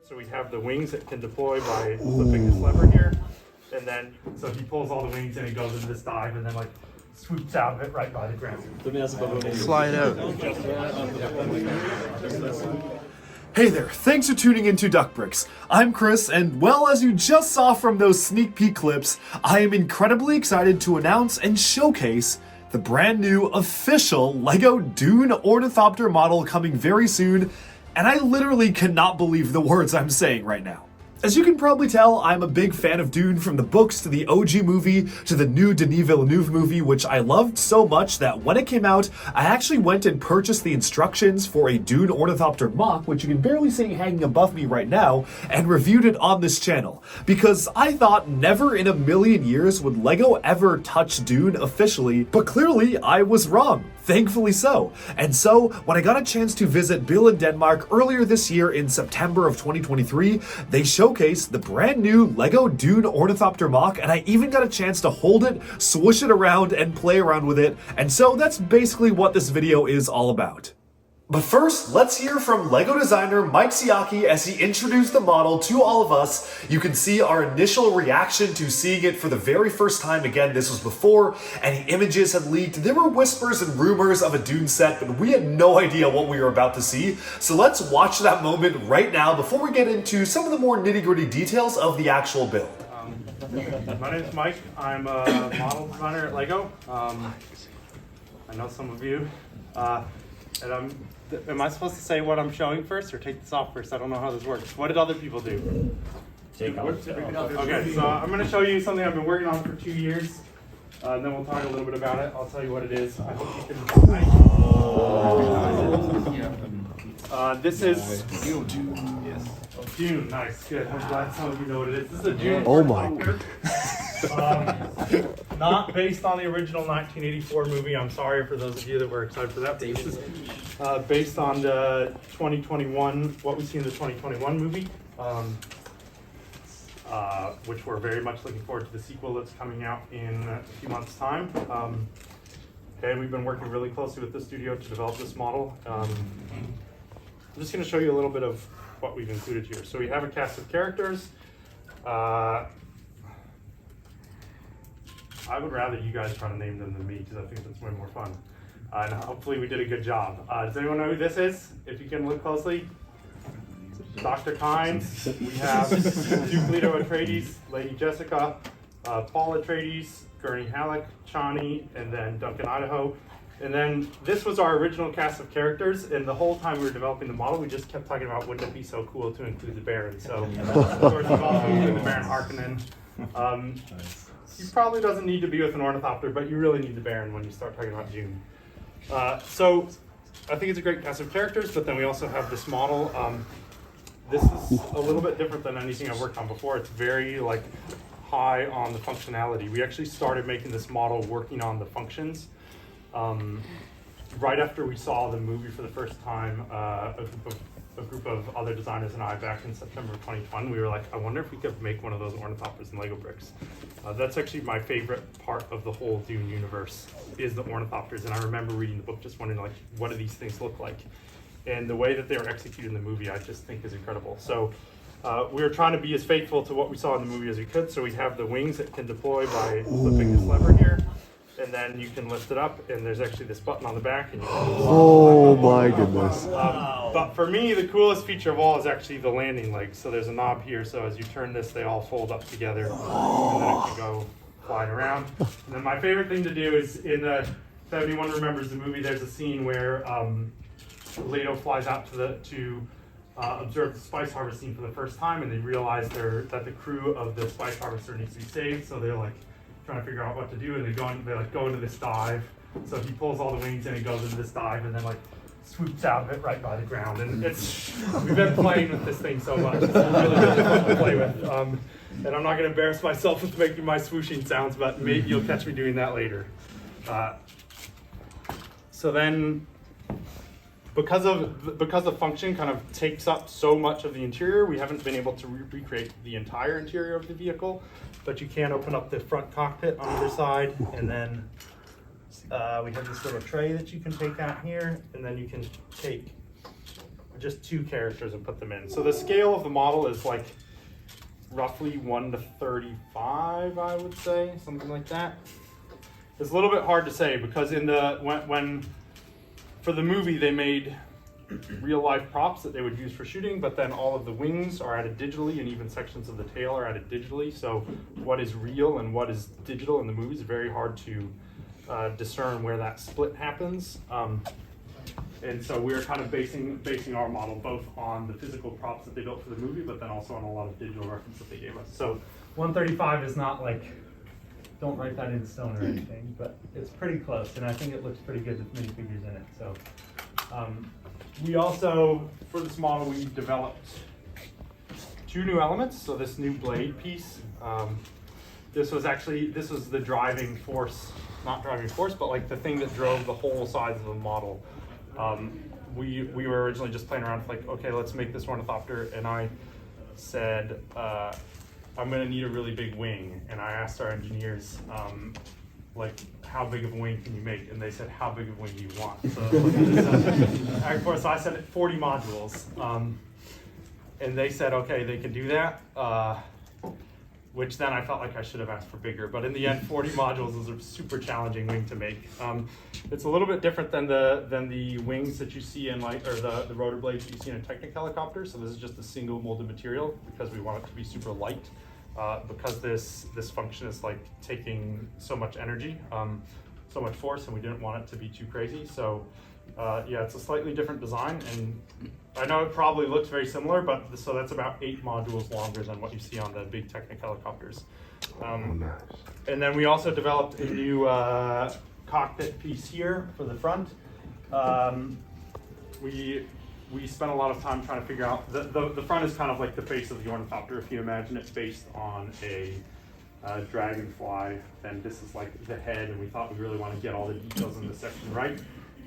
So we have the wings that can deploy by flipping this lever here. And then, so he pulls all the wings and he goes into this dive and then like swoops out of it right by the ground. Slide out. Hey there, thanks for tuning into Duck Bricks. I'm Chris, and well, as you just saw from those sneak peek clips, I am incredibly excited to announce and showcase the brand new official LEGO Dune Ornithopter model coming very soon, and I literally cannot believe the words I'm saying right now. As you can probably tell, I'm a big fan of Dune, from the books to the OG movie to the new Denis Villeneuve movie, which I loved so much that when it came out, I actually went and purchased the instructions for a Dune Ornithopter mock, which you can barely see hanging above me right now, and reviewed it on this channel. Because I thought never in a million years would LEGO ever touch Dune officially, but clearly I was wrong. Thankfully so. And so, when I got a chance to visit Bill in Denmark earlier this year in September of 2023, they showcased the brand new LEGO Dune Ornithopter mock, and I even got a chance to hold it, swoosh it around, and play around with it. And so that's basically what this video is all about. But first, let's hear from LEGO designer Mike Siaki as he introduced the model to all of us. You can see our initial reaction to seeing it for the very first time. Again, this was before any images had leaked. There were whispers and rumors of a Dune set, but we had no idea what we were about to see. So let's watch that moment right now before we get into some of the more nitty-gritty details of the actual build. My name is Mike. I'm a model designer at LEGO. I know some of you. Am I supposed to say what I'm showing first or take this off first? I don't know how this works. What did other people do? Take off. Okay, so I'm going to show you something I've been working on for 2 years. And then we'll talk a little bit about it. I'll tell you what it is. I hope you can. This is Dune. Yes. Oh, Dune. Nice. Good. I'm glad some of you know what it is. This is a Dune. Oh my. Not based on the original 1984 movie. I'm sorry for those of you that were excited for that. This is based on the 2021, what we see in the 2021 movie, which we're very much looking forward to the sequel that's coming out in a few months' time. Okay, we've been working really closely with the studio to develop this model. I'm just going to show you a little bit of what we've included here. So we have a cast of characters. I would rather you guys try to name them than me because I think that's way more fun. And hopefully we did a good job. Does anyone know who this is? If you can look closely. Dr. Kynes. We have Duke Leto Atreides, Lady Jessica, Paul Atreides, Gurney Halleck, Chani, and then Duncan Idaho. And then this was our original cast of characters, and the whole time we were developing the model, we just kept talking about wouldn't it be so cool to include the Baron. So of course we've also included the Baron Harkonnen. He probably doesn't need to be with an ornithopter, but you really need the Baron when you start talking about Dune. So I think it's a great cast of characters, but then we also have this model. This is a little bit different than anything I've worked on before. It's very high on the functionality. We actually started making this model working on the functions. Right after we saw the movie for the first time, a group of other designers and I, back in September of 2020, we were like, I wonder if we could make one of those ornithopters in LEGO bricks. That's actually my favorite part of the whole Dune universe, is the ornithopters. And I remember reading the book just wondering, what do these things look like? And the way that they were executed in the movie, I just think is incredible. So we were trying to be as faithful to what we saw in the movie as we could. So we have the wings that can deploy by flipping this lever here. And then you can lift it up, and there's actually this button on the back. And you can oh my goodness. But for me, the coolest feature of all is actually the landing legs. So there's a knob here, so as you turn this, they all fold up together, and then it can go flying around. And then my favorite thing to do is, if anyone remembers the movie, there's a scene where Leto flies out to observe the spice harvesting for the first time, and they realize that the crew of the spice harvester needs to be saved, so they're trying to figure out what to do, and they go into this dive. So he pulls all the wings and he goes into this dive and then swoops out of it right by the ground. And we've been playing with this thing so much. It's really, really fun to play with. And I'm not going to embarrass myself with making my swooshing sounds, but maybe you'll catch me doing that later. So then, because the function kind of takes up so much of the interior, we haven't been able to recreate the entire interior of the vehicle, but you can open up the front cockpit on either side, and then we have this little tray that you can take out here, and then you can take just 2 characters and put them in. So the scale of the model is like roughly 1 to 35, I would say, something like that. It's a little bit hard to say because in the when for the movie they made real life props that they would use for shooting, but then all of the wings are added digitally and even sections of the tail are added digitally. So what is real and what is digital in the movie is very hard to discern where that split happens. And so we're kind of basing our model both on the physical props that they built for the movie, but then also on a lot of digital reference that they gave us. So 135 is not like, don't write that in stone or anything, but it's pretty close, and I think it looks pretty good with minifigures in it. So we also, for this model, we developed 2 new elements. So this new blade piece, this was the driving force, not driving force, but like the thing that drove the whole size of the model. We were originally just playing around with like, okay, let's make this ornithopter, and I said, I'm gonna need a really big wing, and I asked our engineers, like, how big of a wing can you make? And they said, how big of a wing do you want? So I said 40 modules, and they said, okay, they can do that, which then I felt like I should have asked for bigger, but in the end, 40 modules is a super challenging wing to make. It's a little bit different than the wings that you see in the rotor blades that you see in a Technic helicopter. So this is just a single molded material because we want it to be super light. Because this function is like taking so much energy, so much force, and we didn't want it to be too crazy. So yeah, it's a slightly different design, and I know it probably looks very similar, but so that's about 8 modules longer than what you see on the big Technic helicopters. Nice. And then we also developed a new cockpit piece here for the front. We spent a lot of time trying to figure out, the front is kind of like the face of the ornithopter. If you imagine it's based on a dragonfly, then this is like the head, and we thought we really want to get all the details in this section right.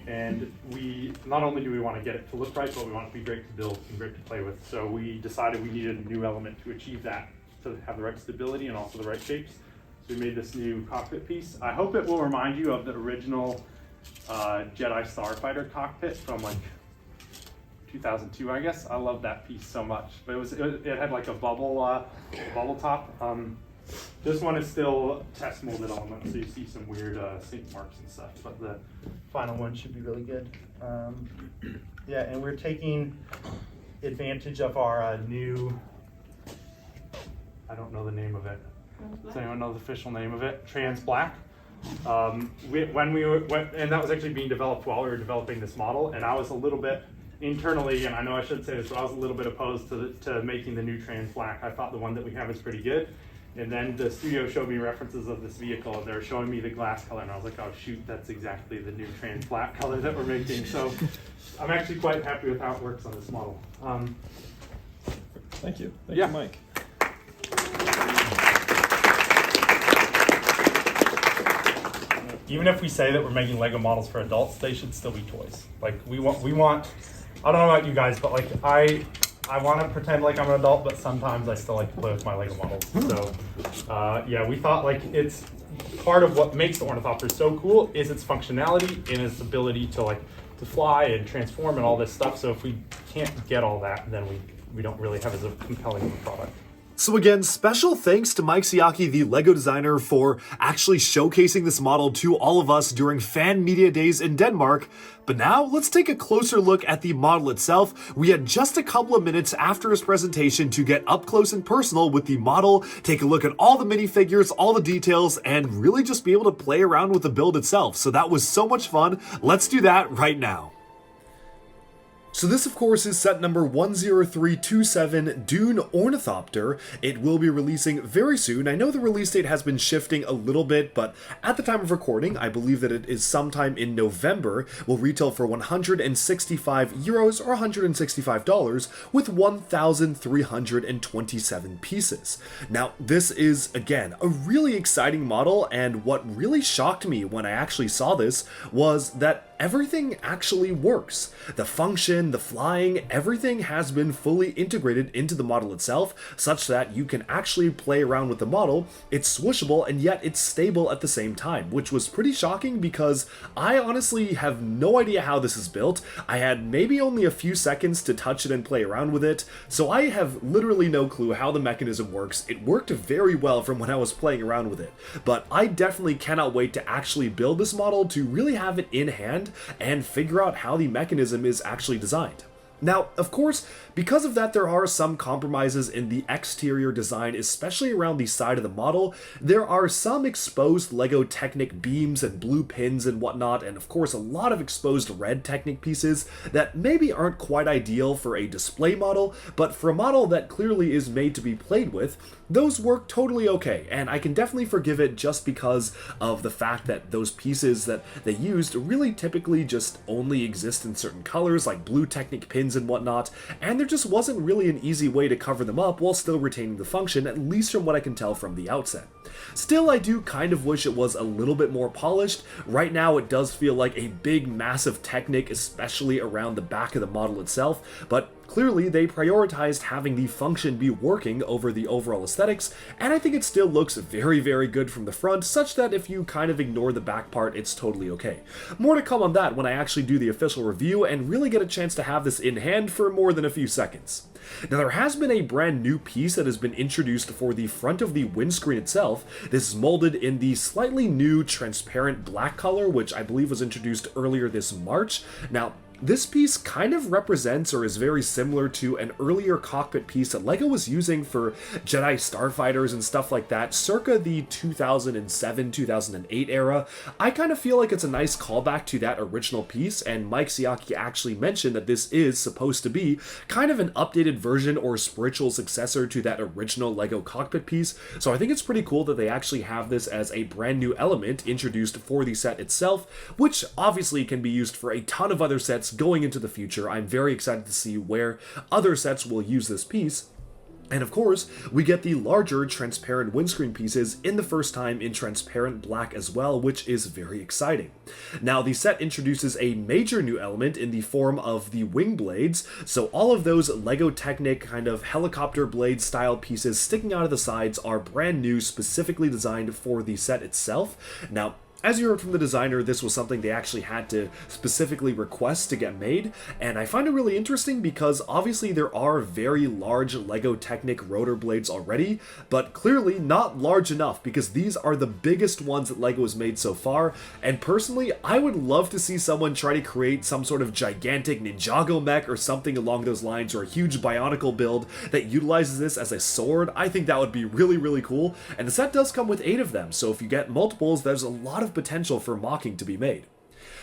And we, not only do we want to get it to look right, but we want it to be great to build and great to play with. So we decided we needed a new element to achieve that, to have the right stability and also the right shapes. So we made this new cockpit piece. I hope it will remind you of the original Jedi Starfighter cockpit from like 2002, I guess. I love that piece so much. But it had like a bubble top. This one is still test molded element, so you see some weird sink marks and stuff. But the final one should be really good. Yeah, and we're taking advantage of our new, I don't know the name of it. Does anyone know the official name of it? Trans Black. And that was actually being developed while we were developing this model, and I was a little bit internally, and I know I should say this, but I was a little bit opposed to making the new Trans Black. I thought the one that we have is pretty good. And then the studio showed me references of this vehicle, and they were showing me the glass color, and I was like, oh shoot, that's exactly the new Trans Black color that we're making. So I'm actually quite happy with how it works on this model. Thank you. Thank you, Mike. Even if we say that we're making Lego models for adults, they should still be toys. Like we want, I don't know about you guys, but like I want to pretend like I'm an adult, but sometimes I still like to play with my Lego models. So yeah, we thought like it's part of what makes the Ornithopter so cool is its functionality and its ability to fly and transform and all this stuff. So if we can't get all that, then we don't really have as a compelling of a product. So again, special thanks to Mike Siaki, the LEGO designer, for actually showcasing this model to all of us during Fan Media Days in Denmark. But now, let's take a closer look at the model itself. We had just a couple of minutes after his presentation to get up close and personal with the model, take a look at all the minifigures, all the details, and really just be able to play around with the build itself. So that was so much fun. Let's do that right now. So this, of course, is set number 10327, Dune Ornithopter. It will be releasing very soon. I know the release date has been shifting a little bit, but at the time of recording, I believe that it is sometime in November. Will retail for 165 euros or $165 with 1,327 pieces. Now, this is, again, a really exciting model, and what really shocked me when I actually saw this was that everything actually works. The function, the flying, everything has been fully integrated into the model itself, such that you can actually play around with the model. It's swooshable and yet it's stable at the same time, which was pretty shocking because I honestly have no idea how this is built. I had maybe only a few seconds to touch it and play around with it, so I have literally no clue how the mechanism works. It worked very well from when I was playing around with it, but I definitely cannot wait to actually build this model to really have it in hand and figure out how the mechanism is actually designed. Now, of course, because of that, there are some compromises in the exterior design, especially around the side of the model. There are some exposed LEGO Technic beams and blue pins and whatnot, and of course a lot of exposed red Technic pieces that maybe aren't quite ideal for a display model, but for a model that clearly is made to be played with, those work totally okay, and I can definitely forgive it just because of the fact that those pieces that they used really typically just only exist in certain colors, like blue Technic pins and whatnot, and there just wasn't really an easy way to cover them up while still retaining the function, at least from what I can tell from the outset. Still, I do kind of wish it was a little bit more polished. Right now it does feel like a big massive Technic, especially around the back of the model itself, but clearly they prioritized having the function be working over the overall aesthetics, and I think it still looks very, very good from the front, such that if you kind of ignore the back part, it's totally okay. More to come on that when I actually do the official review and really get a chance to have this in hand for more than a few seconds. Now, there has been a brand new piece that has been introduced for the front of the windscreen itself. This is molded in the slightly new transparent black color, which I believe was introduced earlier this March. Now, this piece kind of represents or is very similar to an earlier cockpit piece that LEGO was using for Jedi starfighters and stuff like that circa the 2007-2008 era. I kind of feel like it's a nice callback to that original piece, and Mike Siaki actually mentioned that this is supposed to be kind of an updated version or spiritual successor to that original LEGO cockpit piece, so I think it's pretty cool that they actually have this as a brand new element introduced for the set itself, which obviously can be used for a ton of other sets going into the future. I'm very excited to see where other sets will use this piece. And of course, we get the larger transparent windscreen pieces in the first time in transparent black as well, which is very exciting. Now, the set introduces a major new element in the form of the wing blades, so all of those LEGO Technic kind of helicopter blade style pieces sticking out of the sides are brand new, specifically designed for the set itself. Now, as you heard from the designer, this was something they actually had to specifically request to get made, and I find it really interesting because obviously there are very large LEGO Technic rotor blades already, but clearly not large enough because these are the biggest ones that LEGO has made so far, and personally, I would love to see someone try to create some sort of gigantic Ninjago mech or something along those lines, or a huge Bionicle build that utilizes this as a sword. I think that would be really, really cool, and the set does come with 8 of them, so if you get multiples, there's a lot of potential for mocking to be made.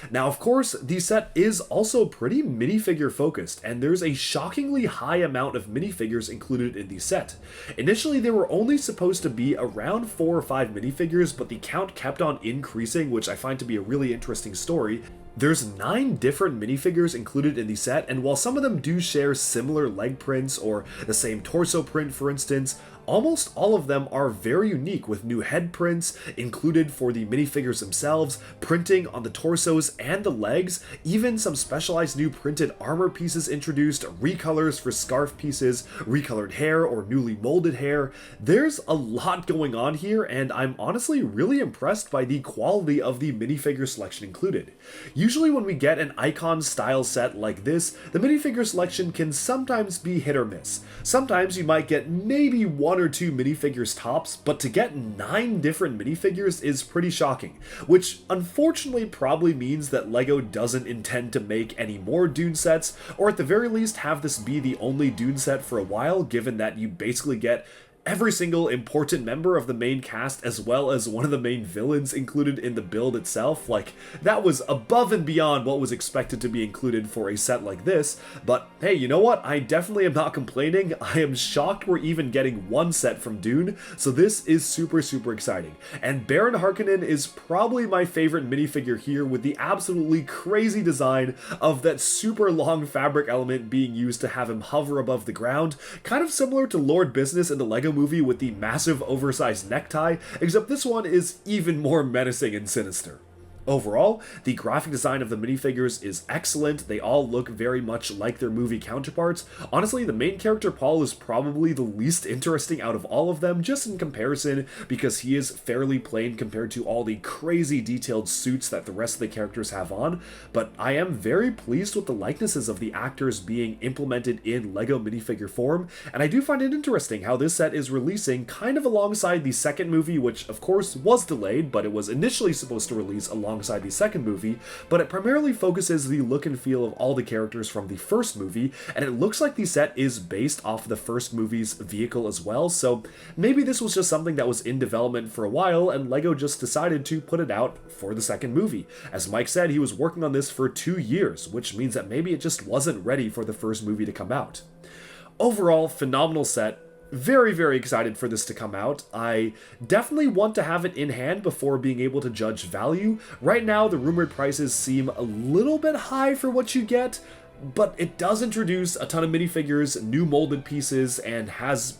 Now, of course, the set is also pretty minifigure focused, and there's a shockingly high amount of minifigures included in the set. Initially, there were only supposed to be around 4 or 5 minifigures, but the count kept on increasing, which I find to be a really interesting story. There's 9 different minifigures included in the set, and while some of them do share similar leg prints or the same torso print, for instance, almost all of them are very unique, with new head prints included for the minifigures themselves, printing on the torsos and the legs, even some specialized new printed armor pieces introduced, recolors for scarf pieces, recolored hair or newly molded hair. There's a lot going on here, and I'm honestly really impressed by the quality of the minifigure selection included. Usually when we get an icon style set like this, the minifigure selection can sometimes be hit or miss. Sometimes you might get maybe 1 or 2 minifigures tops, but to get 9 different minifigures is pretty shocking, which unfortunately probably means that LEGO doesn't intend to make any more Dune sets, or at the very least have this be the only Dune set for a while, given that you basically get every single important member of the main cast as well as one of the main villains included in the build itself. Like, that was above and beyond what was expected to be included for a set like this, but hey, you know what? I definitely am not complaining. I am shocked we're even getting 1 set from Dune, so this is super, super exciting. And Baron Harkonnen is probably my favorite minifigure here, with the absolutely crazy design of that super long fabric element being used to have him hover above the ground, kind of similar to Lord Business in the LEGO movie with the massive oversized necktie, except this one is even more menacing and sinister. Overall, the graphic design of the minifigures is excellent. They all look very much like their movie counterparts. Honestly, the main character, Paul, is probably the least interesting out of all of them, just in comparison, because he is fairly plain compared to all the crazy detailed suits that the rest of the characters have on. But I am very pleased with the likenesses of the actors being implemented in LEGO minifigure form, and I do find it interesting how this set is releasing kind of alongside the second movie, which of course was delayed, but it was initially supposed to release alongside the second movie, but it primarily focuses the look and feel of all the characters from the first movie, and it looks like the set is based off the first movie's vehicle as well, so maybe this was just something that was in development for a while, and LEGO just decided to put it out for the second movie. As Mike said, he was working on this for 2 years, which means that maybe it just wasn't ready for the first movie to come out. Overall, phenomenal set. Very, very excited for this to come out. I definitely want to have it in hand before being able to judge value. Right now, the rumored prices seem a little bit high for what you get, but it does introduce a ton of minifigures, new molded pieces, and has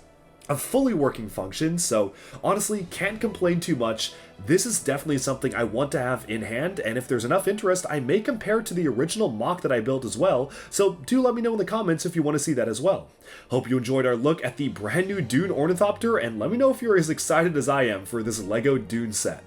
a fully working function, so honestly, can't complain too much. This is definitely something I want to have in hand, and if there's enough interest, I may compare it to the original mock that I built as well, so do let me know in the comments if you want to see that as well. Hope you enjoyed our look at the brand new Dune Ornithopter, and let me know if you're as excited as I am for this LEGO Dune set.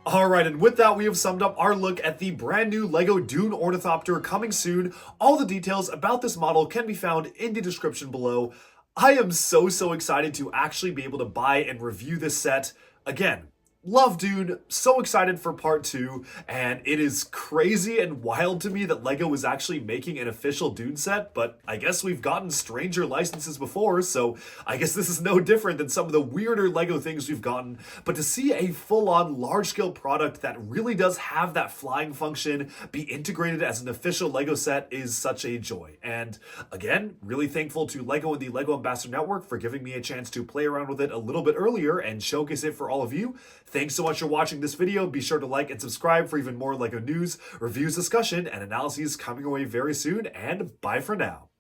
Alright, and with that, we have summed up our look at the brand new LEGO Dune Ornithopter coming soon. All the details about this model can be found in the description below. I am so excited to actually be able to buy and review this set. Again, love Dune, so excited for part 2, and it is crazy and wild to me that LEGO is actually making an official Dune set, but I guess we've gotten stranger licenses before, so I guess this is no different than some of the weirder LEGO things we've gotten, but to see a full-on large-scale product that really does have that flying function be integrated as an official LEGO set is such a joy. And again, really thankful to LEGO and the LEGO Ambassador Network for giving me a chance to play around with it a little bit earlier and showcase it for all of you. Thanks so much for watching this video. Be sure to like and subscribe for even more LEGO news, reviews, discussion, and analyses coming away very soon, and bye for now.